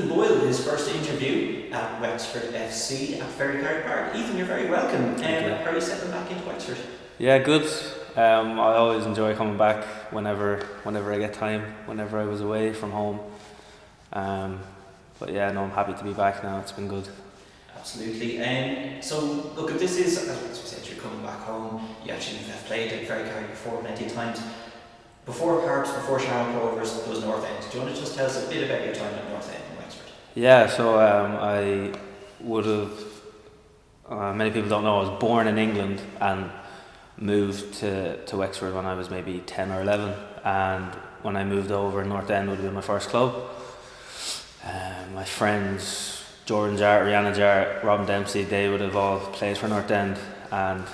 Ethan Boyle, his first interview at Wexford FC at Ferrycarrig Park. Ethan, you're very welcome. How are you settling back into Wexford? Yeah, good. I always enjoy coming back whenever I get time, whenever I was away from home. But yeah, no, I'm happy to be back now. It's been good. Absolutely. So, look, if this is, as we said, you're coming back home, you actually have played at Ferrycarrig before plenty of times. Before Harps, before Shamrock Rovers, there was North End. Do you want to just tell us a bit about your time at North End in Wexford? Yeah, so I would have, many people don't know, I was born in England and moved to Wexford when I was maybe 10 or 11. And when I moved over, North End would have been my first club. My friends, Jordan Jarrett, Rihanna Jarrett, Robin Dempsey, they would have all played for North End, and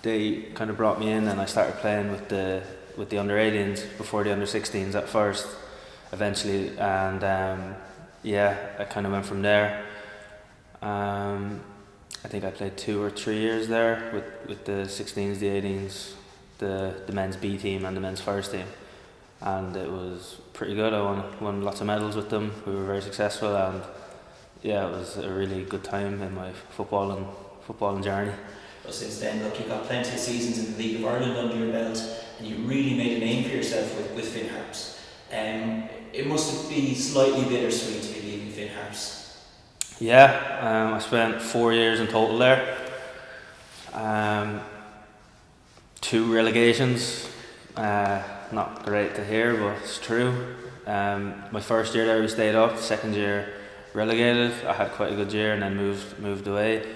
they kind of brought me in, and I started playing with the under 18s before the under 16s at first, eventually, and I kind of went from there. I think I played 2 or 3 years there with the 16s, the 18s, the men's B team and the men's first team, and it was pretty good. I won lots of medals with them. We were very successful, and yeah, it was a really good time in my footballing journey. Well, since then, look, you've got plenty of seasons in the League of Ireland under your belt, and you really made a name for yourself with Finn Harps. It must be slightly bittersweet to be leaving Finn Harps. Yeah, I spent 4 years in total there. 2 relegations. Not great to hear, but it's true. My first year there we stayed up. The second year relegated. I had quite a good year and then moved away.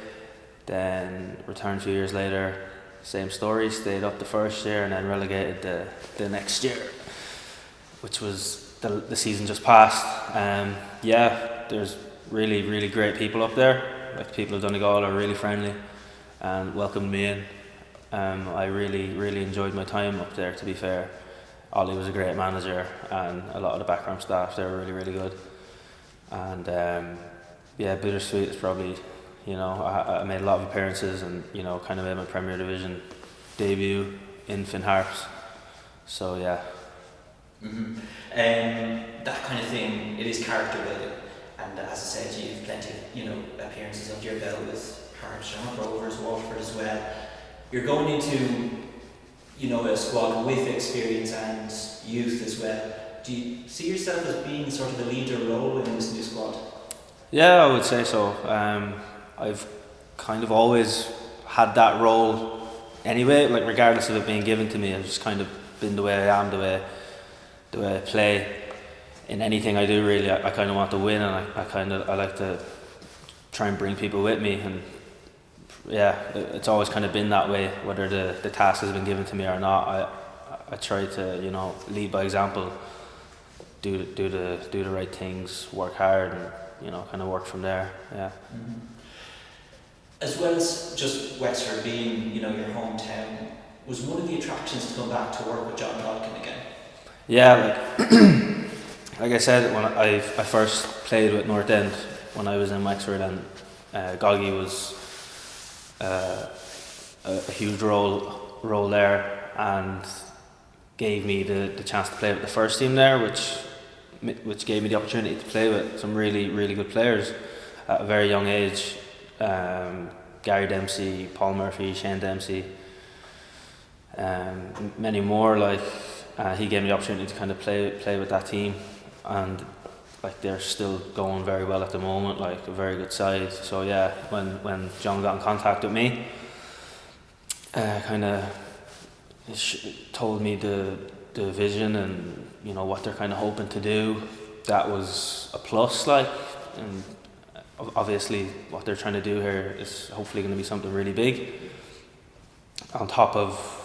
Then returned a few years later. Same story. Stayed up the first year and then relegated the next year, which was the season just passed. There's really great people up there. Like, the people of Donegal are really friendly and welcomed me in. I really enjoyed my time up there, to be fair. Ollie was a great manager, and a lot of the background staff there were really good. And bittersweet is probably, I made a lot of appearances and, kind of made my Premier Division debut in Finn Harps. So yeah. Mm-hmm. That kind of thing, it is character building. And as I said, you have plenty of, appearances under your belt with Harps, Shamrock Rovers, Waterford as well. You're going into, a squad with experience and youth as well. Do you see yourself as being sort of a leader role in this new squad? Yeah, I would say so. I've kind of always had that role anyway, like regardless of it being given to me. I've just kind of been the way I am, the way I play. In anything I do, really, I kind of want to win, and I like to try and bring people with me, and yeah, it's always kind of been that way. Whether the task has been given to me or not, I try to lead by example, do the right things, work hard, and kind of work from there. Yeah. Mm-hmm. As well as just Wexford being your hometown, was one of the attractions to come back to work with John Godkin again? Yeah, like I said, when I first played with North End when I was in Wexford, and Goggy was a huge role there, and gave me the chance to play with the first team there, which gave me the opportunity to play with some really good players at a very young age. Gary Dempsey, Paul Murphy, Shane Dempsey, many more. He gave me the opportunity to kind of play with that team, and they're still going very well at the moment, a very good side. So yeah, when John got in contact with me, kind of told me the vision and what they're kind of hoping to do, that was a plus. And obviously what they're trying to do here is hopefully going to be something really big, on top of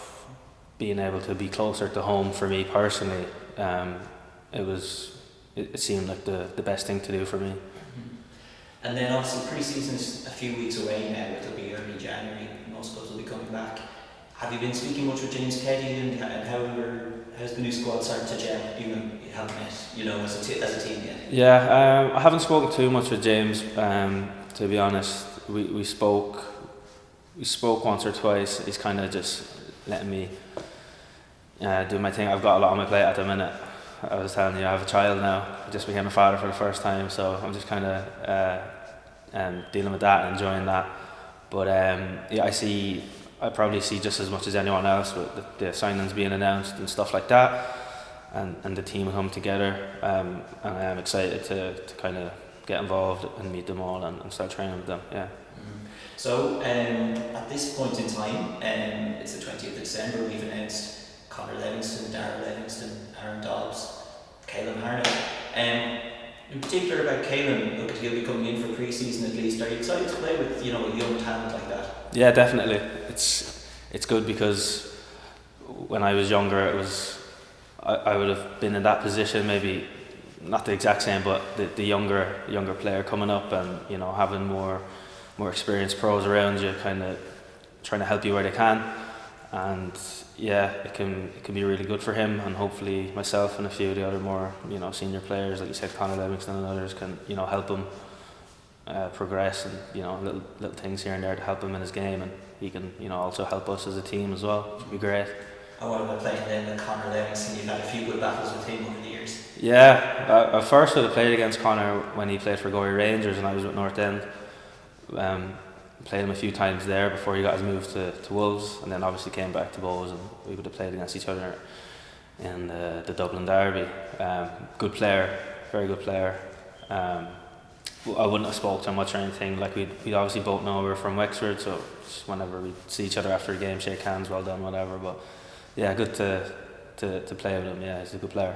being able to be closer to home for me personally. It seemed like the best thing to do for me. Mm-hmm. And then obviously pre-season's a few weeks away now. It'll be early January. Most clubs will be coming back. Have you been speaking much with James Keddy, and how's the new squad started to gel? You haven't met, as a team yet. Yeah, I haven't spoken too much with James. To be honest, we spoke once or twice. He's kind of just letting me do my thing. I've got a lot on my plate at the minute. I was telling you, I have a child now. I just became a father for the first time, so I'm just kind of dealing with that and enjoying that. But yeah, I probably see just as much as anyone else with the signings being announced and stuff like that, and the team come together. And I am excited to kind of get involved and meet them all and start training with them. Yeah. So at this point in time, it's the 20th of December, we've announced Conor Livingston, Darragh Livingston, Aaron Dobbs, Caelan Harnett. In particular about Caelan, look, he'll be coming in for pre-season at least. Are you excited to play with, a young talent like that? Yeah, definitely. It's good because when I was younger, I would have been in that position, maybe not the exact same, but the younger player coming up and having more experienced pros around you, kind of trying to help you where they can. And yeah, it can be really good for him, and hopefully myself and a few of the other more senior players, like you said, Conor Livingston and others, can help him progress, and little things here and there to help him in his game, and he can also help us as a team as well, which would be great. And what about playing then with Conor Livingston? You've had a few good battles with him over the years. Yeah, I first would have played against Conor when he played for Gorey Rangers and I was with North End. Played him a few times there before he got his move to Wolves, and then obviously came back to Bows, and we would have played against each other in the Dublin Derby. Good player, very good player. I wouldn't have spoke to him much or anything. Like we'd obviously both know we were from Wexford, so just whenever we see each other after a game, shake hands, well done, whatever. But yeah, good to play with him. Yeah, he's a good player.